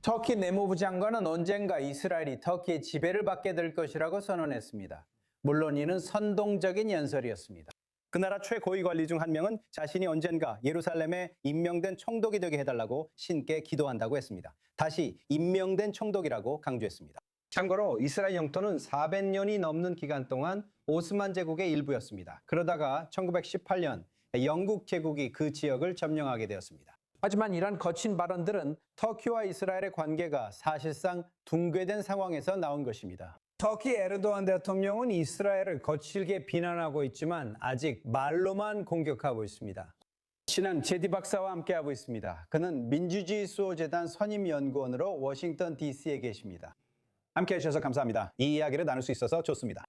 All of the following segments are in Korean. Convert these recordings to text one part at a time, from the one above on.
터키 내무부 장관은 언젠가 이스라엘이 터키의 지배를 받게 될 것이라고 선언했습니다. 물론 이는 선동적인 연설이었습니다. 그 나라 최고위 관리 중 한 명은 자신이 언젠가 예루살렘에 임명된 총독이 되게 해달라고 신께 기도한다고 했습니다. 다시 임명된 총독이라고 강조했습니다. 참고로 이스라엘 영토는 400년이 넘는 기간 동안 오스만 제국의 일부였습니다. 그러다가 1918년 영국 제국이 그 지역을 점령하게 되었습니다. 하지만 이런 거친 발언들은 터키와 이스라엘의 관계가 사실상 붕괴된 상황에서 나온 것입니다. 터키 에르도안 대통령은 이스라엘을 거칠게 비난하고 있지만 아직 말로만 공격하고 있습니다. 신한 제디 박사와 함께하고 있습니다. 그는 민주주의 수호재단 선임연구원으로 워싱턴 DC에 계십니다. 함께해 주셔서 감사합니다. 이 이야기를 나눌 수 있어서 좋습니다.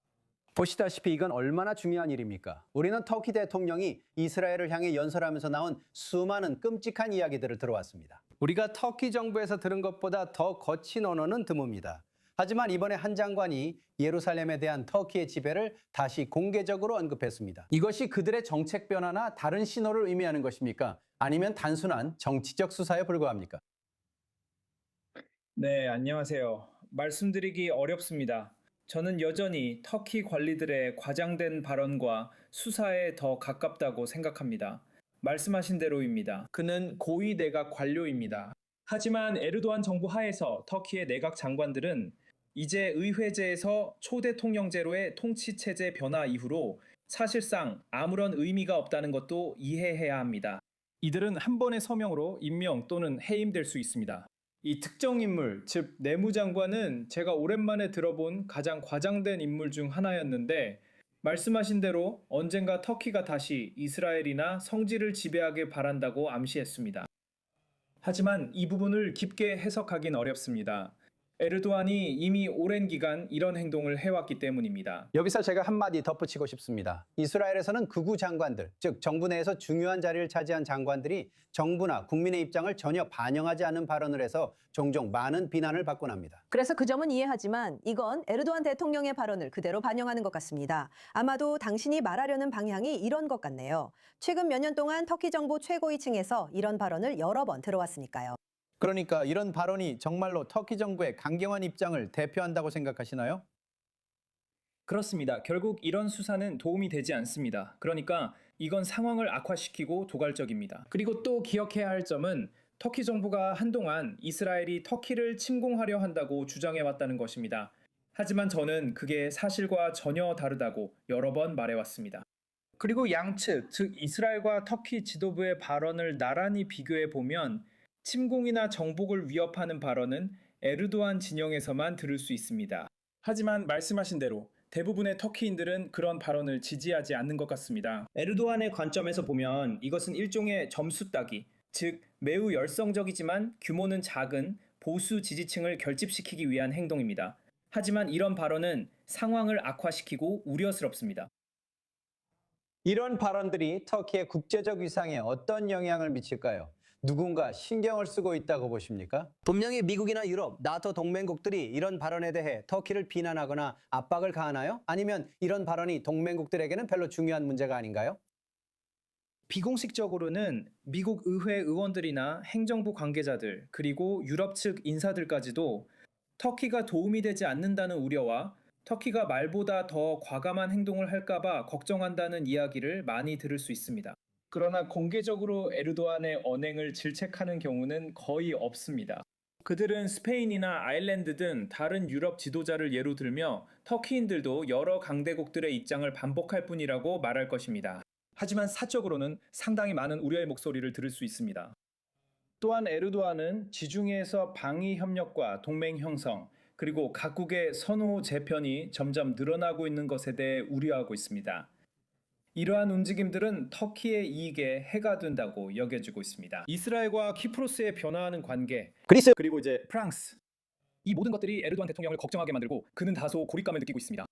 보시다시피 이건 얼마나 중요한 일입니까? 우리는 터키 대통령이 이스라엘을 향해 연설하면서 나온 수많은 끔찍한 이야기들을 들어왔습니다. 우리가 터키 정부에서 들은 것보다 더 거친 언어는 드뭅니다. 하지만 이번에 한 장관이 예루살렘에 대한 터키의 지배를 다시 공개적으로 언급했습니다. 이것이 그들의 정책 변화나 다른 신호를 의미하는 것입니까? 아니면 단순한 정치적 수사에 불과합니까? 네, 안녕하세요. 말씀드리기 어렵습니다. 저는 여전히 터키 관리들의 과장된 발언과 수사에 더 가깝다고 생각합니다. 말씀하신 대로입니다. 그는 고위 내각 관료입니다. 하지만 에르도안 정부 하에서 터키의 내각 장관들은 이제 의회제에서 초대통령제로의 통치체제 변화 이후로 사실상 아무런 의미가 없다는 것도 이해해야 합니다. 이들은 한 번의 서명으로 임명 또는 해임될 수 있습니다. 이 특정 인물, 즉 내무장관은 제가 오랜만에 들어본 가장 과장된 인물 중 하나였는데 말씀하신 대로 언젠가 터키가 다시 이스라엘이나 성지를 지배하길 바란다고 암시했습니다. 하지만 이 부분을 깊게 해석하긴 어렵습니다. 에르도안이 이미 오랜 기간 이런 행동을 해왔기 때문입니다. 여기서 제가 한마디 덧붙이고 싶습니다. 이스라엘에서는 극우 장관들, 즉 정부 내에서 중요한 자리를 차지한 장관들이 정부나 국민의 입장을 전혀 반영하지 않는 발언을 해서 종종 많은 비난을 받곤 합니다. 그래서 그 점은 이해하지만 이건 에르도안 대통령의 발언을 그대로 반영하는 것 같습니다. 아마도 당신이 말하려는 방향이 이런 것 같네요. 최근 몇 년 동안 터키 정부 최고위층에서 이런 발언을 여러 번 들어왔으니까요. 그러니까 이런 발언이 정말로 터키 정부의 강경한 입장을 대표한다고 생각하시나요? 그렇습니다. 결국 이런 수사는 도움이 되지 않습니다. 그러니까 이건 상황을 악화시키고 도발적입니다. 그리고 또 기억해야 할 점은 터키 정부가 한동안 이스라엘이 터키를 침공하려 한다고 주장해왔다는 것입니다. 하지만 저는 그게 사실과 전혀 다르다고 여러 번 말해왔습니다. 그리고 양측, 즉 이스라엘과 터키 지도부의 발언을 나란히 비교해 보면 침공이나 정복을 위협하는 발언은 에르도안 진영에서만 들을 수 있습니다. 하지만 말씀하신 대로 대부분의 터키인들은 그런 발언을 지지하지 않는 것 같습니다. 에르도안의 관점에서 보면 이것은 일종의 점수 따기, 즉 매우 열성적이지만 규모는 작은 보수 지지층을 결집시키기 위한 행동입니다. 하지만 이런 발언은 상황을 악화시키고 우려스럽습니다. 이런 발언들이 터키의 국제적 위상에 어떤 영향을 미칠까요? 누군가 신경을 쓰고 있다고 보십니까? 분명히 미국이나 유럽, 나토 동맹국들이 이런 발언에 대해 터키를 비난하거나 압박을 가하나요? 아니면 이런 발언이 동맹국들에게는 별로 중요한 문제가 아닌가요? 비공식적으로는 미국 의회 의원들이나 행정부 관계자들 그리고 유럽 측 인사들까지도 터키가 도움이 되지 않는다는 우려와 터키가 말보다 더 과감한 행동을 할까봐 걱정한다는 이야기를 많이 들을 수 있습니다. 그러나 공개적으로 에르도안의 언행을 질책하는 경우는 거의 없습니다. 그들은 스페인이나 아일랜드 등 다른 유럽 지도자를 예로 들며 터키인들도 여러 강대국들의 입장을 반복할 뿐이라고 말할 것입니다. 하지만 사적으로는 상당히 많은 우려의 목소리를 들을 수 있습니다. 또한 에르도안은 지중해에서 방위 협력과 동맹 형성, 그리고 각국의 선호 재편이 점점 늘어나고 있는 것에 대해 우려하고 있습니다. 이러한 움직임들은 터키의 이익에 해가 된다고 여겨지고 있습니다. 이스라엘과 키프로스의 변화하는 관계, 그리스, 그리고 이제 프랑스, 이 모든 것들이 에르도안 대통령을 걱정하게 만들고 그는 다소 고립감을 느끼고 있습니다.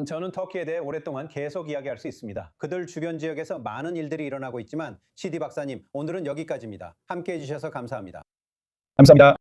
저는 터키에 대해 오랫동안 계속 이야기할 수 있습니다. 그들 주변 지역에서 많은 일들이 일어나고 있지만 CD 박사님, 오늘은 여기까지입니다. 함께해 주셔서 감사합니다. 감사합니다.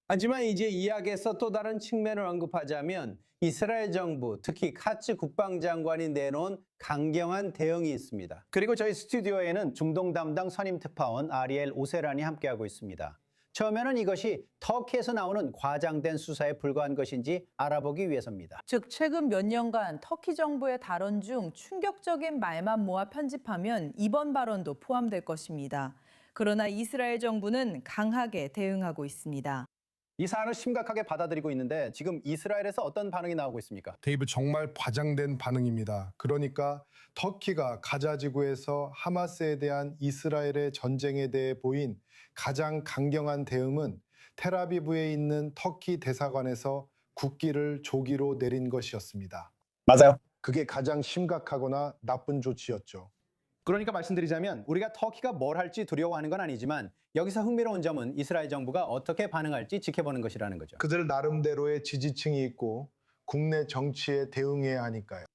하지만 이제 이야기에서 또 다른 측면을 언급하자면 이스라엘 정부, 특히 카츠 국방장관이 내놓은 강경한 대응이 있습니다. 그리고 저희 스튜디오에는 중동 담당 선임 특파원 아리엘 오세란이 함께하고 있습니다. 처음에는 이것이 터키에서 나오는 과장된 수사에 불과한 것인지 알아보기 위해서입니다. 즉 최근 몇 년간 터키 정부의 발언 중 충격적인 말만 모아 편집하면 이번 발언도 포함될 것입니다. 그러나 이스라엘 정부는 강하게 대응하고 있습니다. 이 사안을 심각하게 받아들이고 있는데 지금 이스라엘에서 어떤 반응이 나오고 있습니까? 데이브, 정말 과장된 반응입니다. 그러니까 터키가 가자 지구에서 하마스에 대한 이스라엘의 전쟁에 대해 보인 가장 강경한 대응은 텔아비브에 있는 터키 대사관에서 국기를 조기로 내린 것이었습니다. 맞아요. 그게 가장 심각하거나 나쁜 조치였죠. 그러니까 말씀드리자면 우리가 터키가 뭘 할지 두려워하는 건 아니지만 여기서 흥미로운 점은 이스라엘 정부가 어떻게 반응할지 지켜보는 것이라는 거죠. 그들 나름대로의 지지층이 있고 국내 정치에 대응해야 하니까요.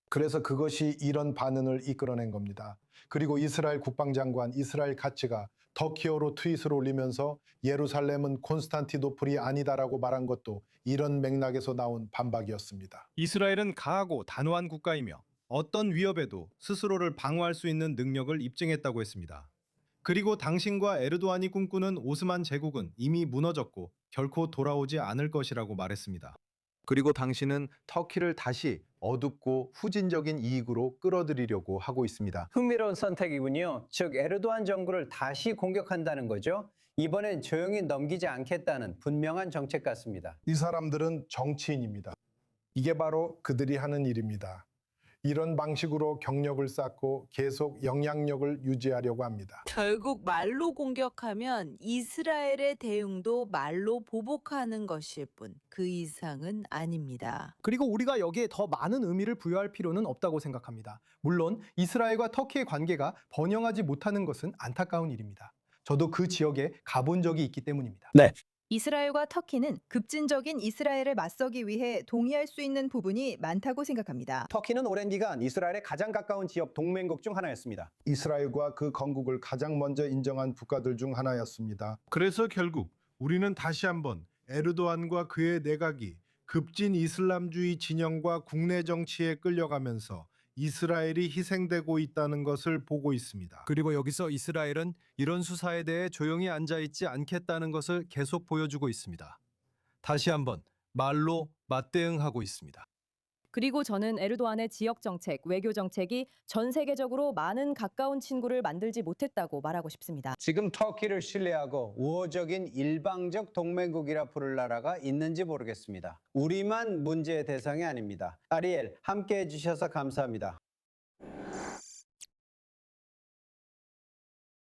그래서 그것이 이런 반응을 이끌어낸 겁니다. 그리고 이스라엘 국방장관 이스라엘 카츠가 터키어로 트윗을 올리면서 예루살렘은 콘스탄티노플이 아니다라고 말한 것도 이런 맥락에서 나온 반박이었습니다. 이스라엘은 강하고 단호한 국가이며 어떤 위협에도 스스로를 방어할 수 있는 능력을 입증했다고 했습니다. 그리고 당신과 에르도안이 꿈꾸는 오스만 제국은 이미 무너졌고 결코 돌아오지 않을 것이라고 말했습니다. 그리고 당신은 터키를 다시 어둡고 후진적인 이익으로 끌어들이려고 하고 있습니다. 흥미로운 선택이군요. 즉 에르도안 정부를 다시 공격한다는 거죠. 이번엔 조용히 넘기지 않겠다는 분명한 정책 같습니다. 이 사람들은 정치인입니다. 이게 바로 그들이 하는 일입니다. 이런 방식으로 경력을 쌓고 계속 영향력을 유지하려고 합니다. 결국 말로 공격하면 이스라엘의 대응도 말로 보복하는 것일 뿐 그 이상은 아닙니다. 그리고 우리가 여기에 더 많은 의미를 부여할 필요는 없다고 생각합니다. 물론 이스라엘과 터키의 관계가 번영하지 못하는 것은 안타까운 일입니다. 저도 그 지역에 가본 적이 있기 때문입니다. 이스라엘과 터키는 급진적인 이스라엘을 맞서기 위해 동의할 수 있는 부분이 많다고 생각합니다. 터키는 오랜 기간 이스라엘의 가장 가까운 지역 동맹국 중 하나였습니다. 이스라엘과 그 건국을 가장 먼저 인정한 국가들 중 하나였습니다. 그래서 결국 우리는 다시 한번 에르도안과 그의 내각이 급진 이슬람주의 진영과 국내 정치에 끌려가면서 이스라엘이 희생되고 있다는 것을 보고 있습니다. 그리고 여기서 이스라엘은 이런 수사에 대해 조용히 앉아있지 않겠다는 것을 계속 보여주고 있습니다. 다시 한번 말로 맞대응하고 있습니다. 그리고 저는 에르도안의 지역 정책, 외교 정책이 전 세계적으로 많은 가까운 친구를 만들지 못했다고 말하고 싶습니다. 지금 터키를 신뢰하고 우호적인 일방적 동맹국이라 부를 나라가 있는지 모르겠습니다. 우리만 문제의 대상이 아닙니다. 아리엘 함께해 주셔서 감사합니다.